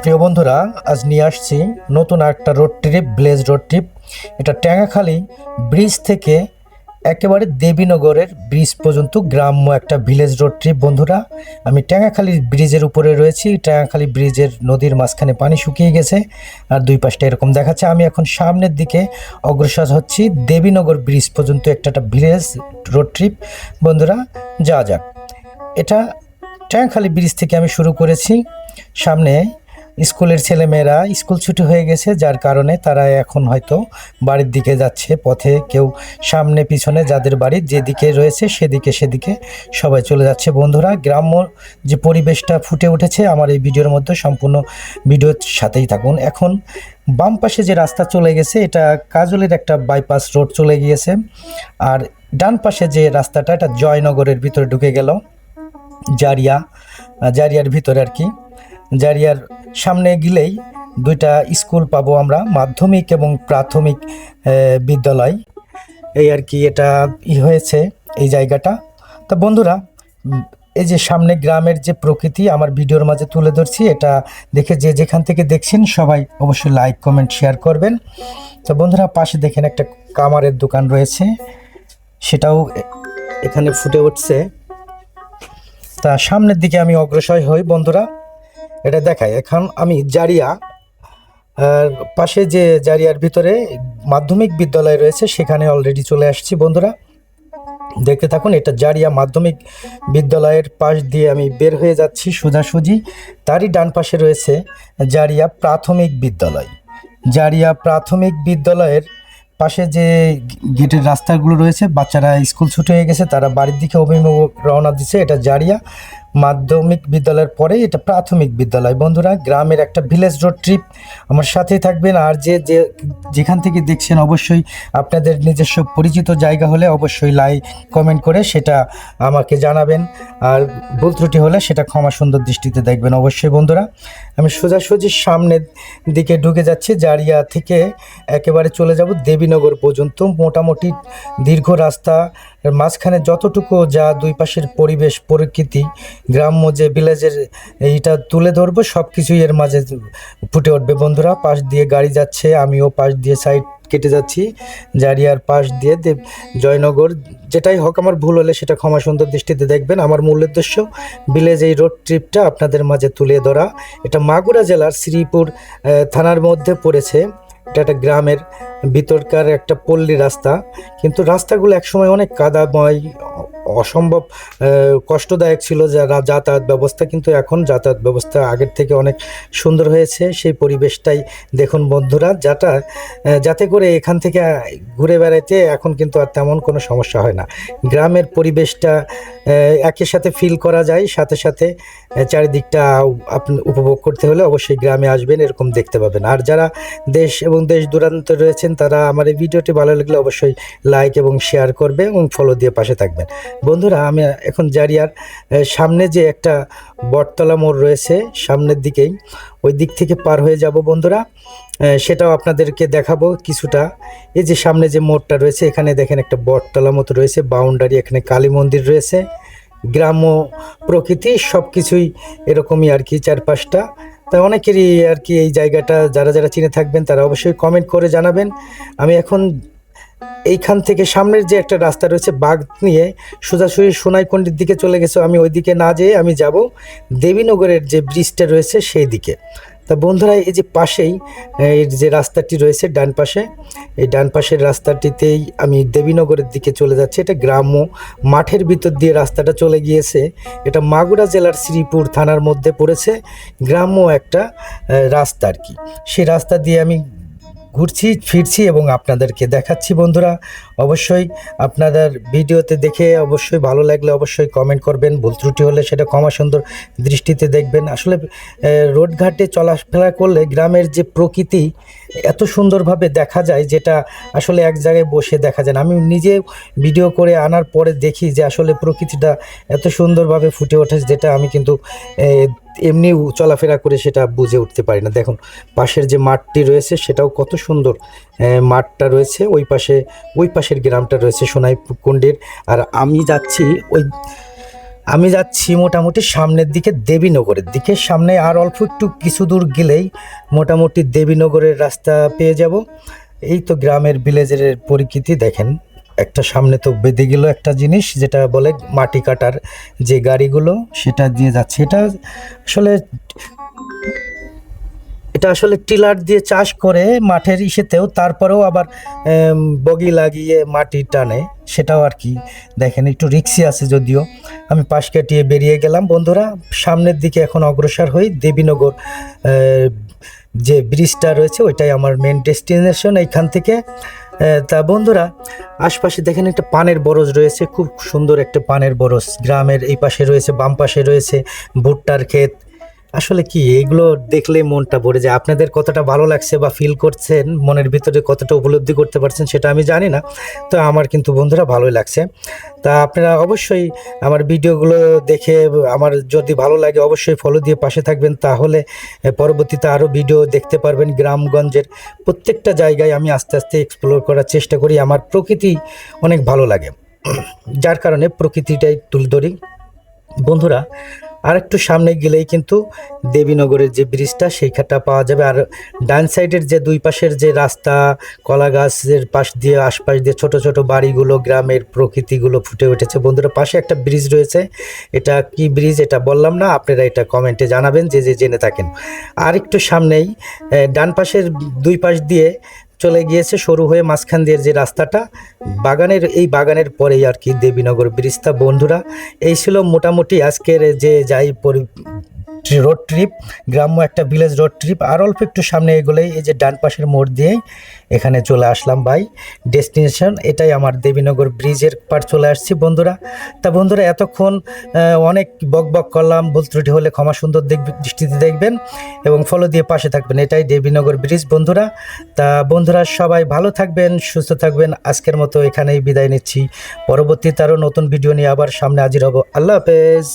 প্রিয় বন্ধুরা, আজ নিয়ে আসছি নতুন একটা road trip, village road trip. এটা ট্যাঙ্গাখালী ব্রিজ থেকে একেবারে দেবীনগরের ব্রিজ পর্যন্ত গ্রাম্য একটা ভিলেজ রোড ট্রিপ। বন্ধুরা, আমি ট্যাঙ্গাখালী ব্রিজের উপরে রয়েছি। ট্যাঙ্গাখালী ব্রিজের নদীর মাঝখানে পানি শুকিয়ে গেছে আর দুই পাশটা এরকম দেখাচ্ছে। আমি এখন সামনের দিকে অগ্রসর হচ্ছি দেবীনগর ব্রিজ পর্যন্ত একটা ভিলেজ রোড ট্রিপ। বন্ধুরা, যাওয়া যাক। এটা ট্যাঙ্গাখালী ব্রিজ থেকে আমি শুরু করেছি। সামনে স্কুলের ছেলেমেয়েরা স্কুল ছুটি হয়ে গেছে, যার কারণে তারা এখন হয়তো বাড়ির দিকে যাচ্ছে। পথে কেউ সামনে পিছনে যাদের বাড়ি যেদিকে রয়েছে সেদিকে সবাই চলে যাচ্ছে। বন্ধুরা, গ্রাম্য যে পরিবেশটা ফুটে উঠেছে আমার এই ভিডিওর মধ্যে, সম্পূর্ণ ভিডিওর সাথেই থাকুন। এখন বাম পাশে যে রাস্তা চলে গেছে এটা কাজলের একটা বাইপাস রোড চলে গিয়েছে, আর ডান পাশে যে রাস্তাটা এটা জয়নগরের ভিতরে ঢুকে গেল, জারিয়ার ভিতরে আর কি। জারিয়ার সামনে গেলেই দুইটা স্কুল পাবো আমরা, মাধ্যমিক এবং প্রাথমিক বিদ্যালয়। এই আর কি, এটা হয়েছে এই জায়গাটা। তো বন্ধুরা, এই যে সামনে গ্রামের যে প্রকৃতি আমার ভিডিওর মাঝে তুলে ধরছি, এটা দেখে যে যেখান থেকে দেখছেন সবাই অবশ্যই লাইক কমেন্ট শেয়ার করবেন। তো বন্ধুরা, পাশে দেখেন একটা কামারের দোকান রয়েছে, সেটাও এখানে ফুটে উঠছে। তা সামনের দিকে আমি অগ্রসর হই। বন্ধুরা, এটা দেখায় এখন আমি জারিয়া পাশে যে জারিয়ার ভিতরে মাধ্যমিক বিদ্যালয় রয়েছে সেখানে অলরেডি চলে আসছি। বন্ধুরা, দেখতে থাকুন। এটা জারিয়া মাধ্যমিক বিদ্যালয়ের পাশ দিয়ে আমি বের হয়ে যাচ্ছি সোজাসুজি। তারই ডান পাশে রয়েছে জারিয়া প্রাথমিক বিদ্যালয়। জারিয়া প্রাথমিক বিদ্যালয়ের পাশে যে গেটের রাস্তাগুলো রয়েছে, বাচ্চারা স্কুল ছুটি হয়ে গেছে, তারা বাড়ির দিকে অভিমুখ রওনা দিচ্ছে। এটা জারিয়া মাধ্যমিক বিদ্যালয়ের পরে এটা প্রাথমিক বিদ্যালয়। বন্ধুরা, গ্রামের একটা ভিলেজ রোড ট্রিপ, আমার সাথেই থাকবেন। আর যেখান থেকে দেখছেন অবশ্যই আপনাদের নিজস্ব পরিচিত জায়গা হলে অবশ্যই লাইক কমেন্ট করে সেটা আমাকে জানাবেন, আর ভুল ত্রুটি হলে সেটা ক্ষমা সুন্দর দৃষ্টিতে দেখবেন অবশ্যই। বন্ধুরা, আমি সোজাসুজি সামনের দিকে ঢুকে যাচ্ছি। জারিয়া থেকে একেবারে চলে যাব দেবীনগর পর্যন্ত। মোটামুটি দীর্ঘ রাস্তা, মাঝখানে যতটুকু যা দুই পাশের পরিবেশ প্রকৃতি গ্রাম্য যে ভিলেজের এইটা তুলে ধরবো, সব কিছুই এর মাঝে ফুটে উঠবে। বন্ধুরা, পাশ দিয়ে গাড়ি যাচ্ছে, আমিও পাশ দিয়ে সাইড কেটে যাচ্ছি জারিয়ার পাশ দিয়ে জয়নগর। যেটাই হোক, আমার ভুল হলে সেটা ক্ষমা সুন্দর দৃষ্টিতে দেখবেন। আমার মূল উদ্দেশ্য ভিলেজ এই রোড ট্রিপটা আপনাদের মাঝে তুলে ধরা। এটা মাগুরা জেলার শ্রীপুর থানার মধ্যে পড়েছে। এটা একটা গ্রামের ভিতরকার একটা পল্লী রাস্তা, কিন্তু রাস্তাগুলো একসময় অনেক কাদাময়, অসম্ভব কষ্টদায়ক ছিল যারা যাতায়াত ব্যবস্থা, কিন্তু এখন যাতায়াত ব্যবস্থা আগের থেকে অনেক সুন্দর হয়েছে। সেই পরিবেশটাই দেখুন বন্ধুরা, যাতে করে এখান থেকে ঘুরে বেড়াইতে এখন কিন্তু আর তেমন কোনো সমস্যা হয় না। গ্রামের পরিবেশটা একের সাথে ফিল করা যায়, সাথে সাথে চারিদিকটা আপনি উপভোগ করতে হলে অবশ্যই গ্রামে আসবেন, এরকম দেখতে পাবেন। আর যারা দেশ এবং দেশ দূরান্তে রয়েছেন তারা আমার এই ভিডিওটি ভালো লাগলে অবশ্যই লাইক এবং শেয়ার করবে এবং ফলো দিয়ে পাশে থাকবেন। বন্ধুরা, আমি এখন জারিয়ার সামনে যে একটা বটতলা মোড় রয়েছে সামনের দিকেই, ওই দিক থেকে পার হয়ে যাব বন্ধুরা। সেটাও আপনাদেরকে দেখাবো কিছুটা। এই যে সামনে যে মোড়টা রয়েছে, এখানে দেখেন একটা বটতলা মতো রয়েছে, বাউন্ডারি, এখানে কালী মন্দির রয়েছে। গ্রাম্য প্রকৃতি সব কিছুই এরকমই আর কি, চারপাশটা। তাই অনেকেরই আর কি এই জায়গাটা যারা চিনে থাকবেন তারা অবশ্যই কমেন্ট করে জানাবেন। আমি এখন এইখান থেকে সামনের যে একটা রাস্তা রয়েছে বাঘ নিয়ে সোজাসুজি সোনাইকুণ্ডির দিকে চলে গেছে, আমি ওই দিকে না যেয়ে আমি যাব দেবীনগরের যে ব্রিজটা রয়েছে সেই দিকে। তা বন্ধুরা, এই যে পাশেই এই যে রাস্তাটি রয়েছে ডান পাশে, এই ডান পাশের রাস্তাটিতেই আমি দেবীনগরের দিকে চলে যাচ্ছি। এটা গ্রাম্য মাঠের ভিতর দিয়ে রাস্তাটা চলে গিয়েছে। এটা মাগুরা জেলার শ্রীপুর থানার মধ্যে পড়েছে, গ্রাম্য একটা রাস্তা আর কি। সেই রাস্তা দিয়ে আমি ঘুরছি ফিরছি এবং আপনাদেরকে দেখাচ্ছি। বন্ধুরা, অবশ্যই আপনাদের ভিডিওতে দেখে অবশ্যই ভালো লাগলে অবশ্যই কমেন্ট করবেন, ভুল ত্রুটি হলে সেটা ক্ষমা সুন্দর দৃষ্টিতে দেখবেন। আসলে রোডঘাটে চলাফেরা করলে গ্রামের যে প্রকৃতি এত সুন্দরভাবে দেখা যায়, যেটা আসলে এক জায়গায় বসে দেখা যায় না। আমি নিজে ভিডিও করে আনার পরে দেখি যে আসলে প্রকৃতিটা এত সুন্দরভাবে ফুটে ওঠে, যেটা আমি কিন্তু এমনি চলাফেরা করে সেটা বুঝে উঠতে পারি না। দেখুন পাশের যে মাঠটি রয়েছে সেটাও কত সুন্দর মাঠটা রয়েছে, ওই পাশের গ্রামটা রয়েছে সোনাইকুণ্ডির। আর আমি যাচ্ছি আমি যাচ্ছি মোটামুটি সামনের দিকে দেবীনগরের দিকে। সামনে আর অল্প একটু কিছু দূর গেলেই মোটামুটি দেবীনগরের রাস্তা পেয়ে যাব। এই তো গ্রামের ভিলেজের পরিস্থিতি দেখেন। একটা সামনে তো বেঁধে গেল একটা জিনিস, যেটা বলে মাটি কাটার যে গাড়িগুলো, সেটা দিয়ে যাচ্ছে। এটা আসলে টিলার দিয়ে চাষ করে মাঠের ইসেতেও, তারপরেও আবার বগি লাগিয়ে মাটি টানে, সেটাও আর কি দেখেন একটু রিক্সি আছে যদিও। আমি পাশ কাটিয়ে বেরিয়ে গেলাম বন্ধুরা। সামনের দিকে এখন অগ্রসর হই। দেবীনগর যে ব্রিজটা রয়েছে ওইটাই আমার মেন ডেস্টিনেশন এইখান থেকে। তা বন্ধুরা, আশপাশে দেখেন একটা পানের বরজ রয়েছে, খুব সুন্দর একটা পানের বরজ। গ্রামের এই পাশে রয়েছে, বাম পাশে রয়েছে ভুট্টার ক্ষেত। আসলে কি এগুলো দেখলে মনটা ভরে যায়। আপনাদের কতটা ভালো লাগছে বা ফিল করছেন, মনের ভিতরে কতটা উপলব্ধি করতে পারছেন সেটা আমি জানি না, তো আমার কিন্তু বন্ধুরা ভালোই লাগছে। তা আপনারা অবশ্যই আমার ভিডিওগুলো দেখে, আমার যদি ভালো লাগে অবশ্যই ফলো দিয়ে পাশে থাকবেন, তাহলে পরবর্তীতে আরও ভিডিও দেখতে পারবেন। গ্রামগঞ্জের প্রত্যেকটা জায়গায় আমি আস্তে আস্তে এক্সপ্লোর করার চেষ্টা করি। আমার প্রকৃতি অনেক ভালো লাগে, যার কারণে প্রকৃতিটাই তুলে ধরি বন্ধুরা। আর একটু সামনে গেলেই কিন্তু দেবীনগরের যে ব্রিজটা সেইখানটা পাওয়া যাবে। আর ডান সাইডের যে দুই পাশের যে রাস্তা, কলা গাছের পাশ দিয়ে আশপাশ দিয়ে ছোট ছোট বাড়িগুলো, গ্রামের প্রকৃতিগুলো ফুটে উঠেছে বন্ধুরা। পাশে একটা ব্রিজ রয়েছে, এটা কি ব্রিজ এটা বললাম না, আপনারা এটা কমেন্টে জানাবেন যে জেনে থাকেন। আর একটু সামনেই ডান পাশের দুই পাশ দিয়ে চলে গিয়েছে সরু হয়ে মাঝখান দিয়ে যে রাস্তাটা, এই বাগানের পরেই আর কি দেবীনগর ব্রিজটা বন্ধুরা। এই ছিল মোটামুটি আজকের যে রোড ট্রিপ, গ্রাম্য একটা ভিলেজ রোড ট্রিপ। আর অল্প একটু সামনে এগোলেই এই যে ডান পাশের মোড় দিয়েই এখানে চলে আসলাম ভাই, ডেস্টিনেশন এটাই আমার দেবীনগর ব্রিজের পার চলে আসছি বন্ধুরা। তা বন্ধুরা, এতক্ষণ অনেক বক করলাম, ভুল ত্রুটি হলে ক্ষমা সুন্দর দৃষ্টিতে দেখবেন এবং ফলো দিয়ে পাশে থাকবেন। এটাই দেবীনগর ব্রিজ বন্ধুরা। তা বন্ধুরা, সবাই ভালো থাকবেন, সুস্থ থাকবেন। আজকের মতো এখানেই বিদায় নিচ্ছি। পরবর্তীতে আরও নতুন ভিডিও নিয়ে আবার সামনে হাজির হব। আল্লাহ হাফেজ।